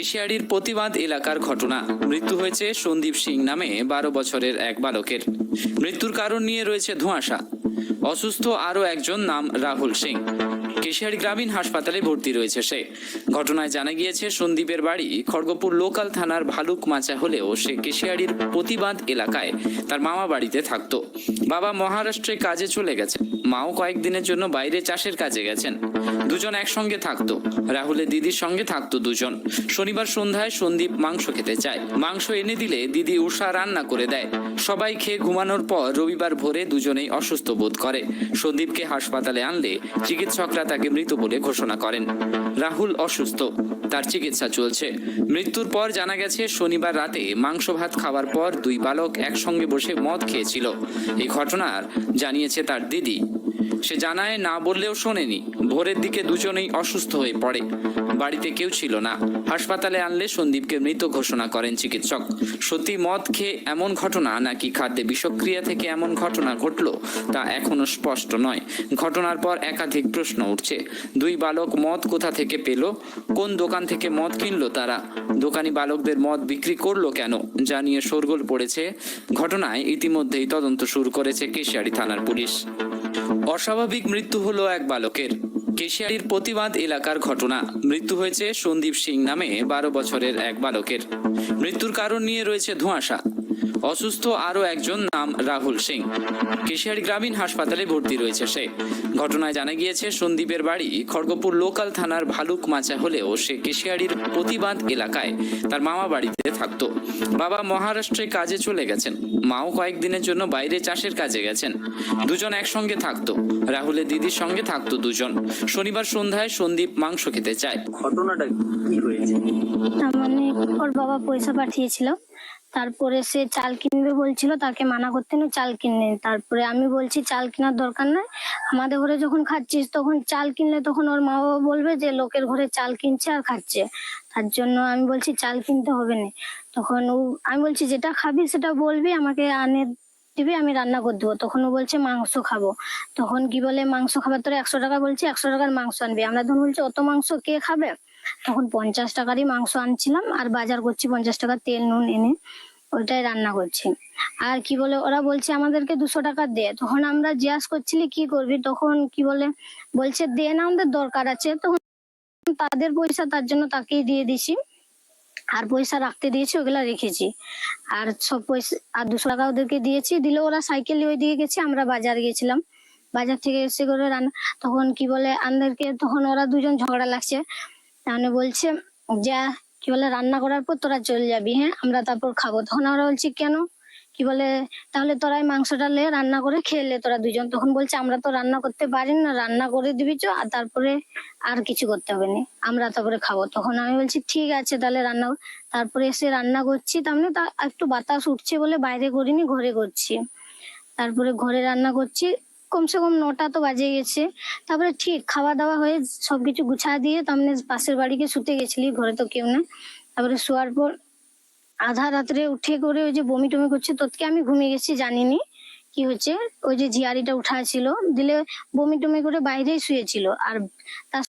কেশিয়াড়ির প্রতিবাদ এলাকার ঘটনা। মৃত্যু হয়েছে সন্দীপ সিং নামে 12 বছরের এক বালকের। মৃত্যুর কারণ নিয়ে রয়েছে ধোঁয়াশা। অসুস্থ আরও একজন, নাম রাহুল সিং। কেশিয়াড়ি গ্রামীণ হাসপাতালে ভর্তি রয়েছে সে। ঘটনায় জানা গিয়েছে সন্দীপের বাড়ি খড়গপুর লোকাল থানার ভালুক মাচা হলেও সে কেশিয়াড়ির প্রতিবাদ এলাকায় তার মামা বাড়িতে থাকতো। বাবা মহারাষ্ট্রে কাজে চলে গেছে, মাও কয়েকদিনের জন্য বাইরে চাষের কাজে গেছেন। দুজন একসঙ্গে থাকতো। রাহুলের দিদির সঙ্গে থাকতো দুজন। শনিবার সন্ধ্যায় সন্দীপ মাংস খেতে চায়। মাংস এনে দিলে দিদি উষা রান্না করে দেয়। সবাই খেয়ে ঘুমানোর পর রবিবার ভোরে দুজনেই অসুস্থ বোধ করে। সন্দীপকে হাসপাতালে আনলে চিকিৎসকরা তাকে মৃত বলে ঘোষণা করেন। রাহুল অসুস্থ, তার চিকিৎসা চলছে। মৃত্যুর পর জানা গেছে শনিবার রাতে মাংস ভাত খাওয়ার পর দুই বালক একসঙ্গে বসে মদ খেয়েছিল। এই ঘটনার জানিয়েছে তার দিদি। সে জানায় না বললেও শোনেনি। ভোরের দিকে দুজনেই অসুস্থ হয়ে পড়ে। বাড়িতে কেউ ছিল না। হাসপাতালে আনলে সন্দীপকে মৃত ঘোষণা করেন চিকিৎসক। সত্যি মদ খেয়ে এমন ঘটনা নাকি খাদ্যে বিষক্রিয়া থেকে এমন ঘটনা ঘটলো তা এখনো স্পষ্ট নয়। ঘটনার পর একাধিক প্রশ্ন উঠছে। দুই বালক মদ কোথা থেকে পেল? কোন দোকান থেকে মদ কিনলো তারা? দোকানি বালকদের মদ বিক্রি করলো কেন? জানিয়ে শোরগোল পড়েছে। ঘটনায় ইতিমধ্যেই তদন্ত শুরু করেছে কেশিয়াড়ি থানার পুলিশ। অস্বাভাবিক মৃত্যু হলো এক বালকের। কেশিয়াড়ির প্রতিবাদ এলাকার ঘটনা। মৃত্যু হয়েছে সন্দীপ সিং নামে 12 বছরের এক বালকের। মৃত্যুর কারণ নিয়ে রয়েছে ধোঁয়াশা। অসুস্থ আরও একজন, নাম রাহুল সিং। কেশিয়াড়ি গ্রামীণ হাসপাতালে ভর্তি রয়েছে সে। ঘটনায় জানা গিয়েছে সন্দীপের বাড়ি খড়গপুর লোকাল থানার ভালুক মাচা হলেও সে কেশিয়াড়ির প্রতিবাদ এলাকায় তার মামা বাড়িতে থাকতো। বাবা মহারাষ্ট্রে কাজে চলে গেছেন, মাও কয়েকদিনের জন্য বাইরে চাষের কাজে গেছেন। দুজন একসঙ্গে থাকতো। রাহুলের দিদির সঙ্গে থাকতো দুজন। শনিবার সন্ধ্যায় সন্দীপ মাংস খেতে চায়। ঘটনাটা কি হয়েছে? মানে ওর বাবা পয়সা পাঠিয়েছিল, তারপরে সে চাল কিনবে বলছিল, তাকে মানা করতে না চাল কিনে। তারপরে আমি বলছি চাল কেনার দরকার নাই, আমাদের ঘরে যখন খাচ্ছিস তখন চাল কিনলে তখন ওর মা বাবা বলবে যে লোকের ঘরে চাল কিনছে আর খাচ্ছে। তার জন্য আমি বলছি চাল কিনতে হবে না। তখন আমি বলছি যেটা খাবি সেটা বলবি, আমাকে আনে দিবি, আমি রান্না করে দেবো। তখন ও বলছে মাংস খাবো। তখন কি বলে মাংস খাবার তোর 100 টাকা, বলছি 100 টাকার মাংস আনবি। আমরা তখন বলছি অত মাংস কে খাবে? তখন 50 টাকারই মাংস আনছিলাম আর বাজার করছি 50 টাকা তেল নুন এনে ওইটাই রান্না করছি। আর কি বলে ওরা বলছে আমাদেরকে 200 টাকা দে। তখন আমরা জিজ্ঞাস করছিলি কি করবি, তখন কি বলে বলছে দে না, আমাদের দরকার আছে। তখন তাদের পয়সা, তার জন্য তাকেই দিয়ে দিছি। আর পয়সা রাখতে দিয়েছি, ওগুলা রেখেছি। আর সব পয়সা আর 200 টাকা ওদেরকে দিয়েছি। দিলে ওরা সাইকেল ওই দিকে গেছে, আমরা বাজার গেছিলাম। বাজার থেকে এসে করে রান্না, তখন কি বলে আমাদেরকে, তখন ওরা দুজন ঝগড়া লাগছে। তাহলে বলছে যা, কি বলে রান্না করার পর তোরা চলে যাবি, হ্যাঁ আমরা তারপর খাবো। তখন আমরা বলছি কেন? কি বলে তাহলে তোরাই মাংসটা লে রান্না করে খেলে তোরা দুজন। তখন বলছে আমরা তো রান্না করতে পারি না, রান্না করে দিবি চো, আর তারপরে আর কিছু করতে হবে না, আমরা তারপরে খাবো। তখন আমি বলছি ঠিক আছে তাহলে রান্না। তারপরে এসে রান্না করছি, তার মানে তা একটু বাতাস উঠছে বলে বাইরে করিনি, ঘরে করছি। তারপরে ঘরে রান্না করছি, কমসে কম 9টা তো বাজে গেছে। তারপরে ঠিক খাওয়া দাওয়া হয়ে সবকিছু গুছা দিয়ে তার মানে পাশের বাড়িকে শুতে গেছিলি, ঘরে তো কেউ না। তারপরে শোয়ার পর আধা রাত্রে উঠে করে ওই যে বমি টমি করছে, তোকে আমি ঘুমিয়ে গেছি, জানিনি কি হচ্ছে। ওই যে ঝিয়ারিটা উঠা ছিল, দিলে বমি টমি করে বাইরেই শুয়েছিল। আর তার